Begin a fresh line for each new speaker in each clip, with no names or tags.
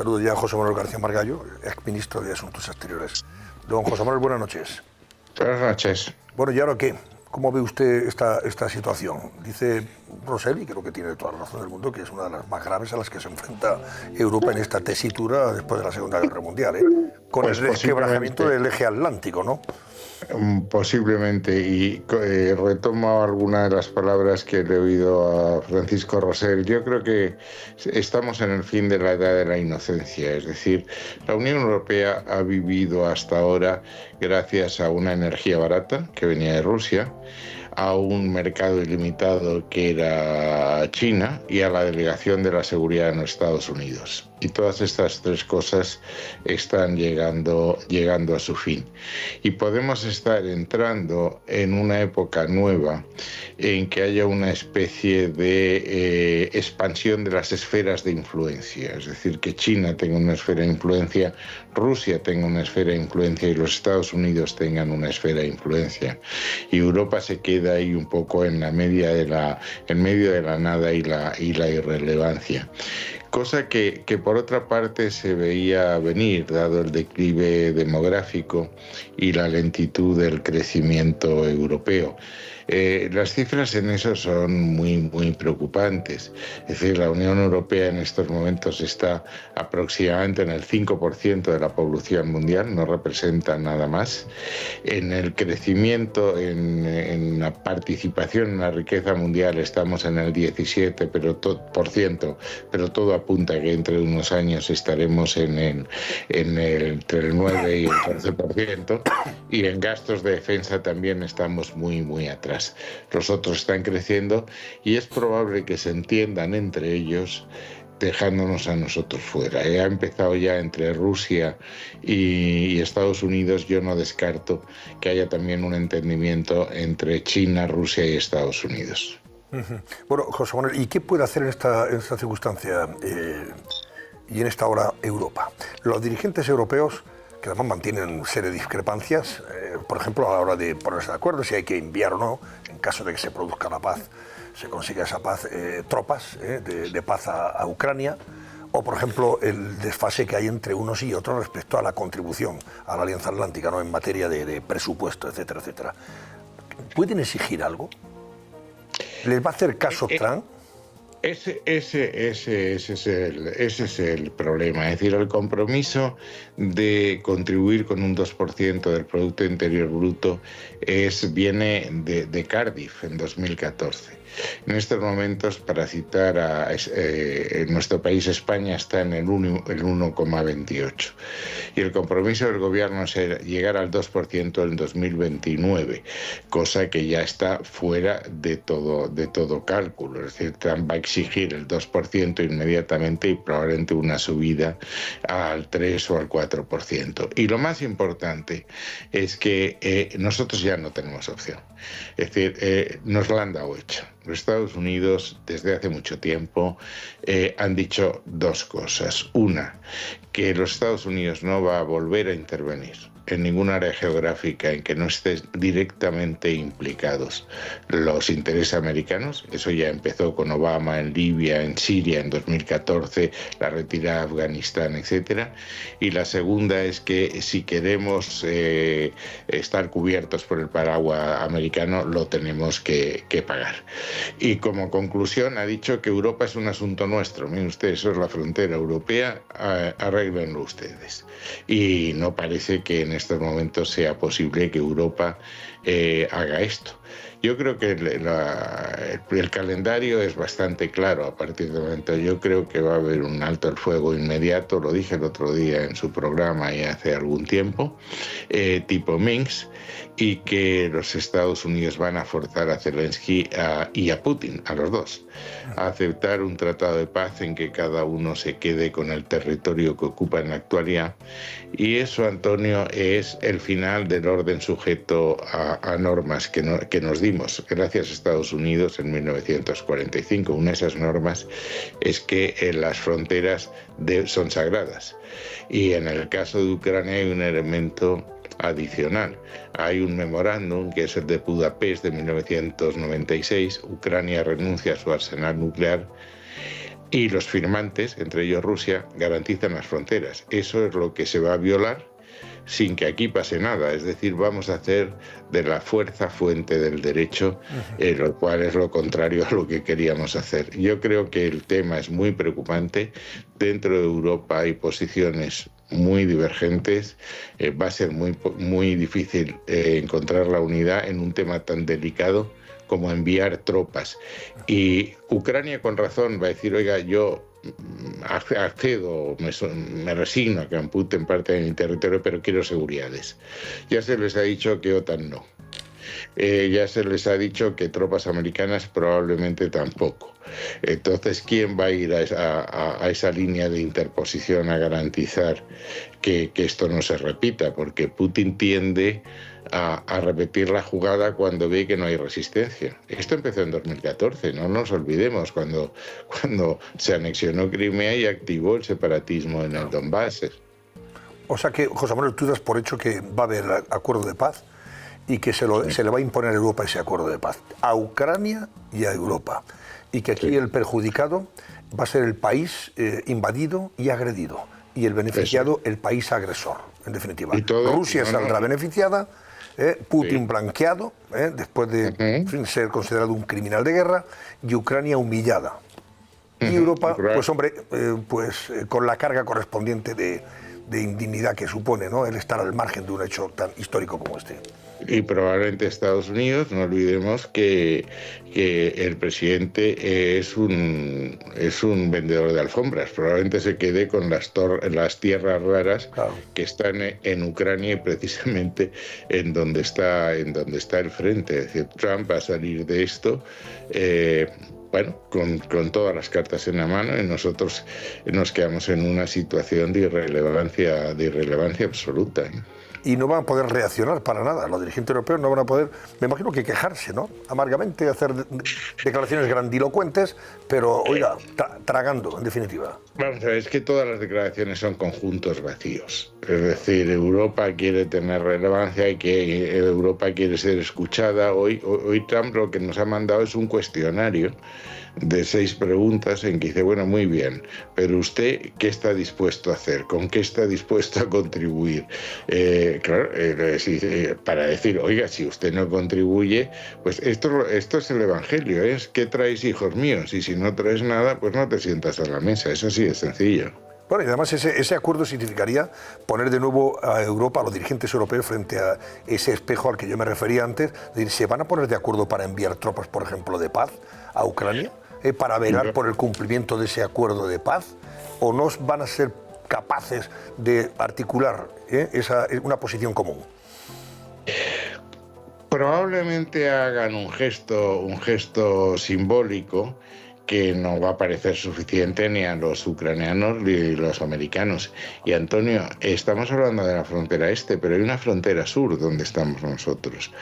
Saludo ya a José Manuel García Margallo, exministro de Asuntos Exteriores. Don José Manuel, buenas noches.
Buenas noches.
Bueno, ¿y ahora qué? ¿Cómo ve usted esta situación? Dice Rosell, y creo que tiene toda la razón del mundo, que es una de las más graves a las que se enfrenta Europa en esta tesitura después de la Segunda Guerra Mundial, con
Pues
el resquebrajamiento del eje atlántico, ¿no?
Posiblemente, y retomo algunas de las palabras que le he oído a Francisco Rosell. Yo creo que estamos en el fin de la edad de la inocencia, es decir, la Unión Europea ha vivido hasta ahora gracias a una energía barata que venía de Rusia, a un mercado ilimitado que era China y a la delegación de la seguridad en los Estados Unidos. Y todas estas tres cosas están llegando a su fin. Y podemos estar entrando en una época nueva en que haya una especie de expansión de las esferas de influencia. Es decir, que China tenga una esfera de influencia, Rusia tenga una esfera de influencia y los Estados Unidos tengan una esfera de influencia. Y Europa se queda ahí un poco en medio de la nada y la irrelevancia. Cosa que por otra parte se veía venir, dado el declive demográfico y la lentitud del crecimiento europeo. Las cifras en eso son muy preocupantes. Es decir, la Unión Europea en estos momentos está aproximadamente en el 5% de la población mundial, no representa nada más. En el crecimiento, en la participación en la riqueza mundial estamos en el 17%, pero todo apunta a que entre unos años estaremos entre el 9 y el 11%, y en gastos de defensa también estamos muy atrás. Los otros están creciendo y es probable que se entiendan entre ellos dejándonos a nosotros fuera. Ha empezado ya entre Rusia y Estados Unidos. Yo no descarto que haya también un entendimiento entre China, Rusia y Estados Unidos.
Bueno, José Manuel, ¿y qué puede hacer en esta circunstancia y en esta hora Europa? Los dirigentes europeos, que además mantienen una serie de discrepancias, por ejemplo, a la hora de ponerse de acuerdo si hay que enviar o no, en caso de que se produzca la paz, se consiga esa paz, tropas de paz a Ucrania, o por ejemplo el desfase que hay entre unos y otros respecto a la contribución a la Alianza Atlántica, ¿no?, en materia de presupuesto, etcétera, etcétera. ¿Pueden exigir algo? ¿Les va a hacer caso Trump?
Ese es el problema, es decir, el compromiso de contribuir con un 2% del Producto Interior Bruto viene de Cardiff en 2014. En estos momentos, para citar en nuestro país, España está en el 1,28. Y el compromiso del gobierno es llegar al 2% en 2029, cosa que ya está fuera de todo cálculo. Es decir, Trump va a exigir el 2% inmediatamente y probablemente una subida al 3 o al 4%. Y lo más importante es que nosotros ya no tenemos opción. Es decir, nos la han dado hecha. Los Estados Unidos, desde hace mucho tiempo, han dicho dos cosas. Una, que los Estados Unidos no va a volver a intervenir en ningún área geográfica en que no estén directamente implicados los intereses americanos. Eso ya empezó con Obama en Libia, en Siria en 2014, la retirada de Afganistán, etc. Y la segunda es que si queremos estar cubiertos por el paraguas americano, lo tenemos que pagar. Y como conclusión ha dicho que Europa es un asunto nuestro. Miren ustedes, eso es la frontera europea, arréglenlo ustedes. Y no parece que en estos momentos sea posible que Europa haga esto. Yo creo que el calendario es bastante claro a partir de momento. Yo creo que va a haber un alto el fuego inmediato, lo dije el otro día en su programa y hace algún tiempo, tipo Minsk, y que los Estados Unidos van a forzar a Zelensky y a Putin, a los dos, a aceptar un tratado de paz en que cada uno se quede con el territorio que ocupa en la actualidad. Y eso, Antonio, es el final del orden sujeto a normas que nos dimos gracias a Estados Unidos en 1945. Una de esas normas es que las fronteras son sagradas. Y en el caso de Ucrania hay un elemento adicional. Hay un memorándum, que es el de Budapest de 1996. Ucrania renuncia a su arsenal nuclear Y los firmantes, entre ellos Rusia, garantizan las fronteras. Eso es lo que se va a violar sin que aquí pase nada. Es decir, vamos a hacer de la fuerza fuente del derecho, lo cual es lo contrario a lo que queríamos hacer. Yo creo que el tema es muy preocupante. Dentro de Europa hay posiciones muy divergentes. Va a ser muy difícil encontrar la unidad en un tema tan delicado como enviar tropas. Y Ucrania con razón va a decir, oiga, yo accedo, me resigno a que amputen parte de mi territorio, pero quiero seguridades. Ya se les ha dicho que OTAN no. Ya se les ha dicho que tropas americanas probablemente tampoco. Entonces, ¿quién va a ir a esa línea de interposición a garantizar que esto no se repita? Porque Putin tiende a repetir la jugada cuando ve que no hay resistencia. Esto empezó en 2014, no nos olvidemos, cuando se anexionó Crimea y activó el separatismo en el Donbass.
O sea que, José Manuel, tú das por hecho que va a haber acuerdo de paz y que se le va a imponer a Europa ese acuerdo de paz, a Ucrania y a Europa, y que aquí el perjudicado va a ser el país invadido y agredido, y el beneficiado el país agresor, en definitiva. Rusia saldrá beneficiada, Putin blanqueado, después de ser considerado un criminal de guerra, y Ucrania humillada. Y Europa, pues hombre, con la carga correspondiente de indignidad que supone, ¿no?, el estar al margen de un hecho tan histórico como este.
Y probablemente Estados Unidos, no olvidemos que el presidente es un vendedor de alfombras. Probablemente se quede con las tierras raras, claro, que están en Ucrania y precisamente en donde está el frente. Es decir, Trump va a salir de esto con todas las cartas en la mano, y nosotros nos quedamos en una situación de irrelevancia absoluta.
Y no van a poder reaccionar para nada. Los dirigentes europeos no van a poder, me imagino que quejarse, ¿no?, amargamente, hacer declaraciones grandilocuentes, pero, oiga, tragando, en definitiva.
Vamos a ver, es que todas las declaraciones son conjuntos vacíos. Es decir, Europa quiere tener relevancia y que Europa quiere ser escuchada. Hoy Trump lo que nos ha mandado es un cuestionario de 6 preguntas en que dice, bueno, muy bien, pero usted, ¿qué está dispuesto a hacer? ¿Con qué está dispuesto a contribuir? Para decir, oiga, si usted no contribuye, pues esto es el Evangelio, es ¿qué traes, hijos míos? Y si no traes nada, pues no te sientas a la mesa. Eso sí es sencillo.
Bueno, y además ese acuerdo significaría poner de nuevo a Europa, a los dirigentes europeos, frente a ese espejo al que yo me refería antes. Es decir, ¿se van a poner de acuerdo para enviar tropas, por ejemplo, de paz a Ucrania? ¿Para velar por el cumplimiento de ese acuerdo de paz? ¿O no van a ser capaces de articular una posición común?
Probablemente hagan un gesto simbólico que no va a parecer suficiente ni a los ucranianos ni a los americanos. Y Antonio, estamos hablando de la frontera este, pero hay una frontera sur donde estamos nosotros.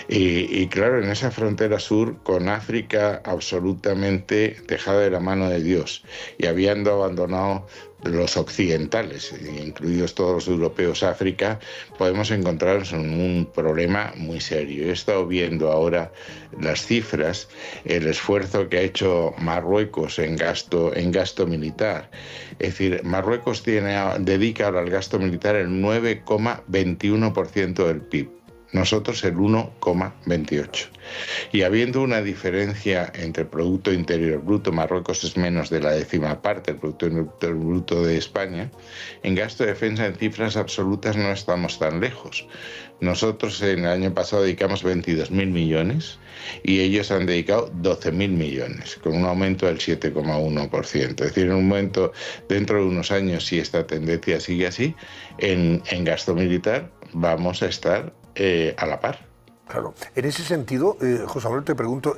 Y claro, en esa frontera sur, con África absolutamente dejada de la mano de Dios y habiendo abandonado los occidentales, incluidos todos los europeos, África, podemos encontrarnos en un problema muy serio. He estado viendo ahora las cifras, el esfuerzo que ha hecho Marruecos en gasto militar. Es decir, Marruecos dedica ahora al gasto militar el 9,21% del PIB. Nosotros el 1,28%. Y habiendo una diferencia entre Producto Interior Bruto, Marruecos es menos de la 10ª parte del Producto Interior Bruto de España, en gasto de defensa en cifras absolutas no estamos tan lejos. Nosotros en el año pasado dedicamos 22.000 millones y ellos han dedicado 12.000 millones, con un aumento del 7,1%. Es decir, en un momento, dentro de unos años, si esta tendencia sigue así, en gasto militar vamos a estar a la par.
Claro. En ese sentido, José Manuel, te pregunto,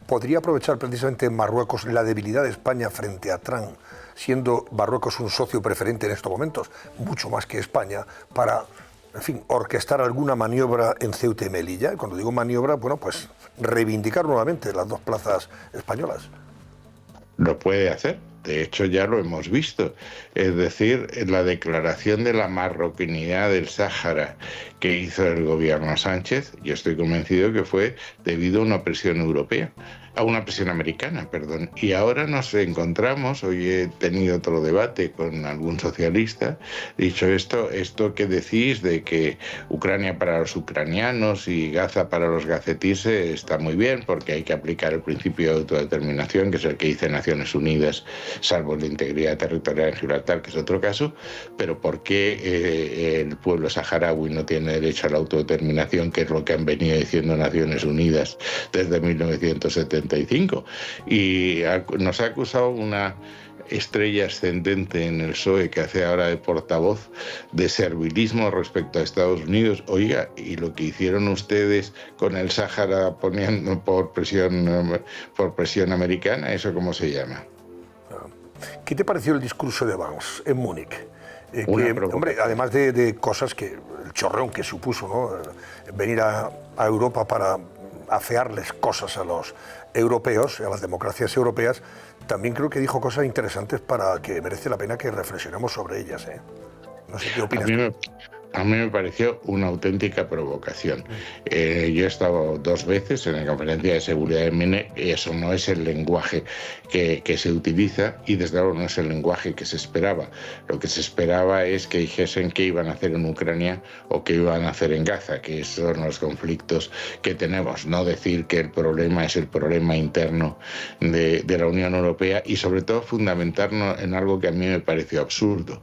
¿podría aprovechar precisamente Marruecos la debilidad de España frente a Trump, siendo Marruecos un socio preferente en estos momentos, mucho más que España, para, en fin, orquestar alguna maniobra en Ceuta y Melilla? Cuando digo maniobra, bueno, pues reivindicar nuevamente las 2 plazas españolas.
Lo puede hacer. De hecho, ya lo hemos visto. Es decir, la declaración de la marroquinidad del Sáhara que hizo el gobierno Sánchez, yo estoy convencido que fue debido a una presión europea. a una presión americana, perdón. Y ahora nos encontramos, hoy he tenido otro debate con algún socialista, dicho esto que decís de que Ucrania para los ucranianos y Gaza para los gazetíes está muy bien, porque hay que aplicar el principio de autodeterminación, que es el que dice Naciones Unidas, salvo la integridad territorial en Gibraltar, que es otro caso, pero ¿por qué el pueblo saharaui no tiene derecho a la autodeterminación, que es lo que han venido diciendo Naciones Unidas desde 1975? Y nos ha acusado una estrella ascendente en el PSOE, que hace ahora de portavoz, de servilismo respecto a Estados Unidos. Oiga, y lo que hicieron ustedes con el Sáhara poniendo por presión americana, ¿eso cómo se llama?
¿Qué te pareció el discurso de Vance en Múnich? Hombre, además de cosas que, el chorreón que supuso, ¿no? Venir a Europa para afearles cosas a los europeos, a las democracias europeas, también creo que dijo cosas interesantes para que merece la pena que reflexionemos sobre ellas, ¿eh? No sé qué opinas.
A mí me pareció una auténtica provocación. Yo he estado 2 veces en la Conferencia de Seguridad de Múnich y eso no es el lenguaje que se utiliza y desde luego no es el lenguaje que se esperaba. Lo que se esperaba es que dijesen qué iban a hacer en Ucrania o qué iban a hacer en Gaza, que son los conflictos que tenemos. No decir que el problema es el problema interno de la Unión Europea y sobre todo fundamentarnos en algo que a mí me pareció absurdo.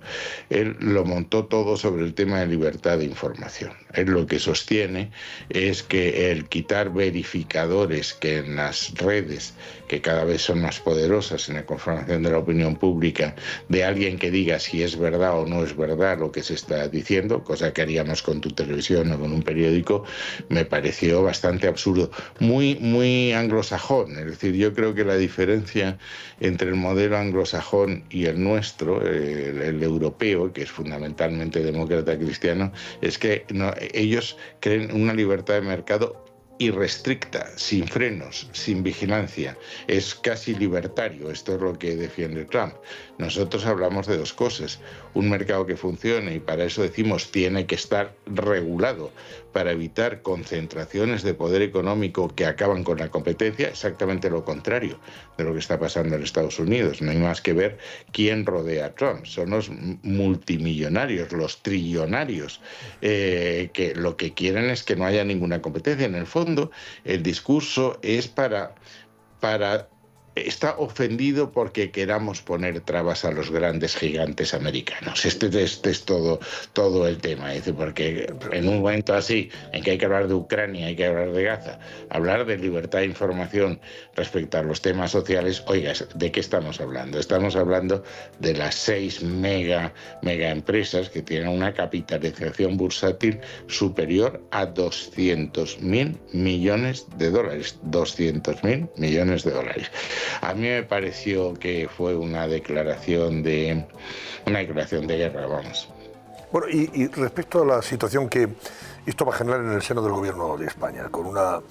Él lo montó todo sobre el tema de libertad de información. Él lo que sostiene es que el quitar verificadores que en las redes, que cada vez son más poderosas en la conformación de la opinión pública, de alguien que diga si es verdad o no es verdad lo que se está diciendo, cosa que haríamos con tu televisión o con un periódico, me pareció bastante absurdo. Muy anglosajón. Es decir, yo creo que la diferencia entre el modelo anglosajón y el nuestro, el europeo, que es fundamentalmente demócrata cristiano, es que ellos creen una libertad de mercado irrestricta, sin frenos, sin vigilancia. Es casi libertario, esto es lo que defiende Trump. Nosotros hablamos de 2 cosas. Un mercado que funcione, y para eso decimos tiene que estar regulado, para evitar concentraciones de poder económico que acaban con la competencia, exactamente lo contrario de lo que está pasando en Estados Unidos. No hay más que ver quién rodea a Trump. Son los multimillonarios, los trillonarios, que lo que quieren es que no haya ninguna competencia. En el fondo, el discurso es está ofendido porque queramos poner trabas a los grandes gigantes americanos. Este es todo el tema. Dice, porque en un momento así, en que hay que hablar de Ucrania, hay que hablar de Gaza, hablar de libertad de información respecto a los temas sociales, oiga, ¿de qué estamos hablando? Estamos hablando de las 6 mega empresas que tienen una capitalización bursátil superior a 200.000 millones de dólares. 200.000 millones de dólares. A mí me pareció que fue una declaración de guerra, vamos.
Bueno, y respecto a la situación que esto va a generar en el seno del gobierno de España, con una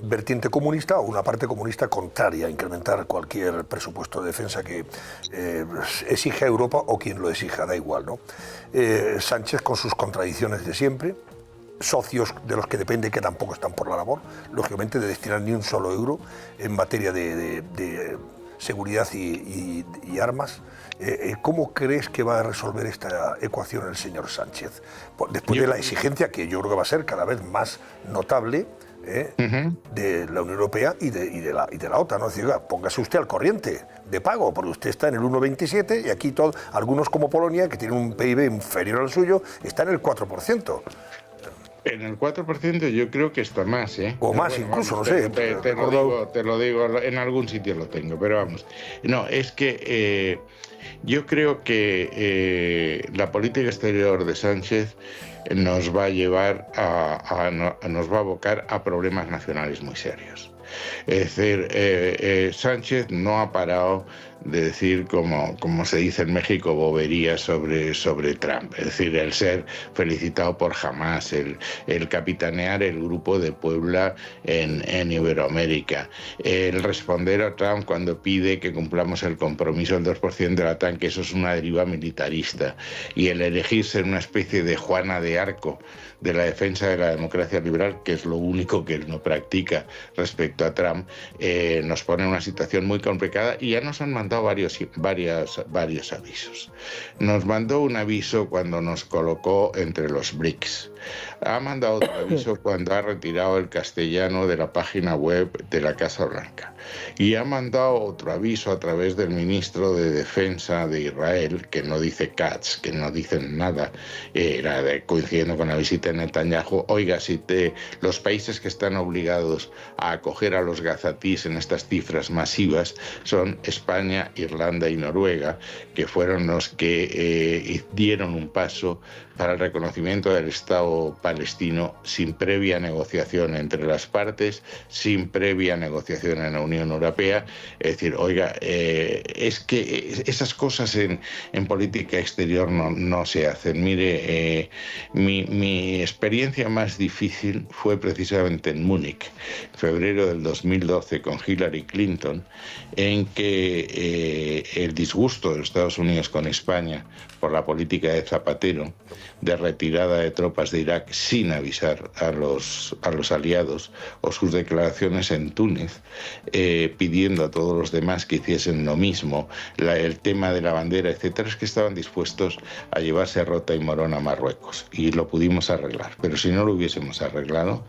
vertiente comunista o una parte comunista contraria a incrementar cualquier presupuesto de defensa que exija Europa o quien lo exija, da igual, ¿no? Sánchez con sus contradicciones de siempre, socios de los que depende que tampoco están por la labor, lógicamente, de destinar ni un solo euro en materia de seguridad y armas. ¿Cómo crees que va a resolver esta ecuación el señor Sánchez? Después de la exigencia, que yo creo que va a ser cada vez más notable, de la Unión Europea y de la OTAN, ¿no? Es decir, póngase usted al corriente de pago, porque usted está en el 1,27 y aquí algunos como Polonia, que tienen un PIB inferior al suyo, están en el 4%.
En el 4% yo creo que está más, ¿eh?
O más, bueno, incluso, vamos, no sé.
Te lo digo, en algún sitio lo tengo, pero vamos. No, es que yo creo que la política exterior de Sánchez nos va a llevar nos va a abocar a problemas nacionales muy serios. Es decir, Sánchez no ha parado de decir, como se dice en México, boberías sobre Trump. Es decir, el ser felicitado por Hamás, el capitanear el grupo de Puebla en Iberoamérica, el responder a Trump cuando pide que cumplamos el compromiso del 2% de la tratan que eso es una deriva militarista, y el elegirse en una especie de Juana de Arco de la defensa de la democracia liberal, que es lo único que él no practica respecto a Trump, nos pone en una situación muy complicada, y ya nos han mandado varios avisos. Nos mandó un aviso cuando nos colocó entre los BRICS. Ha mandado otro aviso cuando ha retirado el castellano de la página web de la Casa Blanca. Y ha mandado otro aviso a través del ministro de Defensa de Israel, que no dice Katz, que no dicen nada, coincidiendo con la visita de Netanyahu. Oiga, los países que están obligados a acoger a los gazatís en estas cifras masivas son España, Irlanda y Noruega, que fueron los que dieron un paso para el reconocimiento del Estado palestino sin previa negociación entre las partes, sin previa negociación en la Unión Europea. Es decir, oiga, es que esas cosas en política exterior no se hacen. Mire, mi experiencia más difícil fue precisamente en Múnich, febrero del 2012, con Hillary Clinton, en que el disgusto de los Estados Unidos con España por la política de Zapatero, de retirada de tropas de Irak sin avisar a los aliados, o sus declaraciones en Túnez pidiendo a todos los demás que hiciesen lo mismo, el tema de la bandera, etcétera, es que estaban dispuestos a llevarse a Rota y Morón a Marruecos, y lo pudimos arreglar. Pero si no lo hubiésemos arreglado,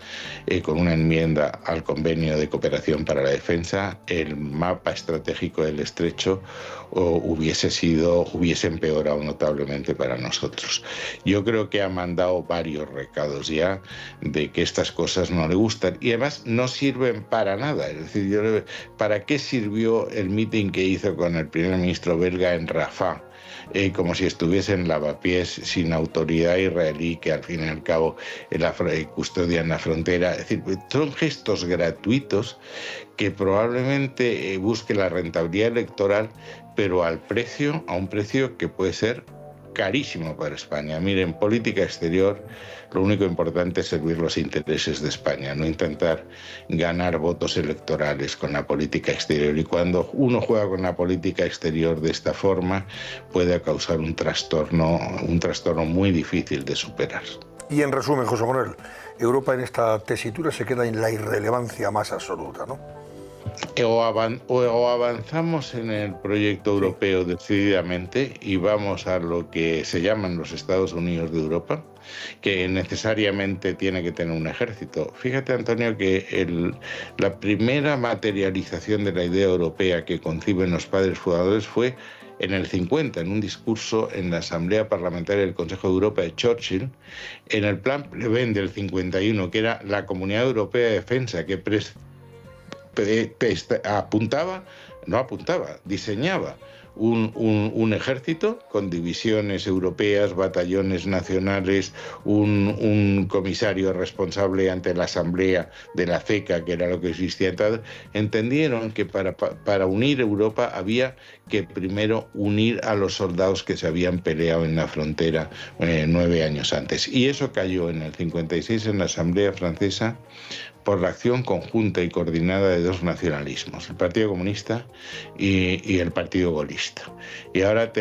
con una enmienda al convenio de cooperación para la defensa, el mapa estratégico del Estrecho hubiese empeorado notablemente para nosotros. Yo creo que ha mandado varios recados ya de que estas cosas no le gustan, y además no sirven para nada. Es decir, ¿para qué sirvió el mitin que hizo con el primer ministro belga en Rafah? Como si estuviese en lavapiés, sin autoridad israelí, que al fin y al cabo custodian la frontera. Es decir, son gestos gratuitos que probablemente busquen la rentabilidad electoral, pero a un precio que puede ser carísimo para España. Miren, en política exterior lo único importante es servir los intereses de España, no intentar ganar votos electorales con la política exterior. Y cuando uno juega con la política exterior de esta forma, puede causar un trastorno muy difícil de superar.
Y en resumen, José Manuel, Europa en esta tesitura se queda en la irrelevancia más absoluta, ¿no?
O avanzamos en el proyecto europeo decididamente y vamos a lo que se llaman los Estados Unidos de Europa, que necesariamente tiene que tener un ejército. Fíjate, Antonio, que la primera materialización de la idea europea que conciben los padres fundadores fue en el 50, en un discurso en la Asamblea Parlamentaria del Consejo de Europa de Churchill, en el Plan Pleven del 51, que era la Comunidad Europea de Defensa, que diseñaba un ejército con divisiones europeas, batallones nacionales, un comisario responsable ante la Asamblea de la CECA, que era lo que existía. Entonces, entendieron que para unir Europa había que primero unir a los soldados que se habían peleado en la frontera 9 años antes. Y eso cayó en el 56 en la Asamblea Francesa por la acción conjunta y coordinada de dos nacionalismos, el Partido Comunista y el Partido Gaullista. Y ahora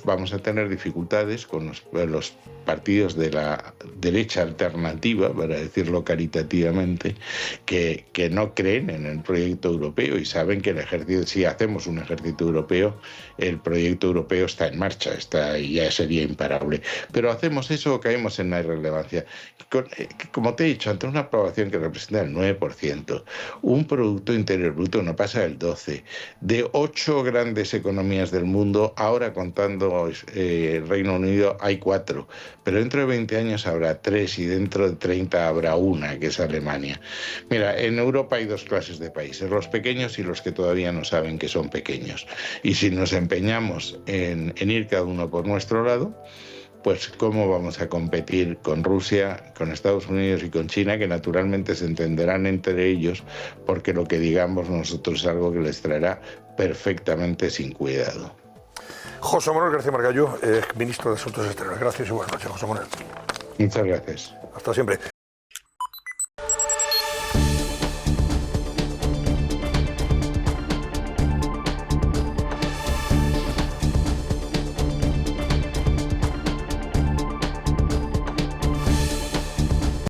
vamos a tener dificultades con los partidos de la derecha alternativa, para decirlo caritativamente, que no creen en el proyecto europeo y saben que si hacemos un ejército europeo, el proyecto europeo está en marcha, ya sería imparable. Pero hacemos eso o caemos en la irrelevancia. Como te he dicho, ante una aprobación que representa el 9%, un Producto Interior Bruto no pasa del 12%, de 8 grandes economías del mundo, ahora contando Reino Unido hay 4, pero dentro de 20 años habrá 3 y dentro de 30 habrá una, que es Alemania. Mira, en Europa hay 2 clases de países, los pequeños y los que todavía no saben que son pequeños. Y si nos empeñamos en ir cada uno por nuestro lado, pues ¿cómo vamos a competir con Rusia, con Estados Unidos y con China, que naturalmente se entenderán entre ellos, porque lo que digamos nosotros es algo que les traerá perfectamente sin cuidado?
José Manuel García Margallo, ministro de Asuntos Exteriores. Gracias y buenas noches, José Manuel.
Muchas gracias.
Hasta siempre.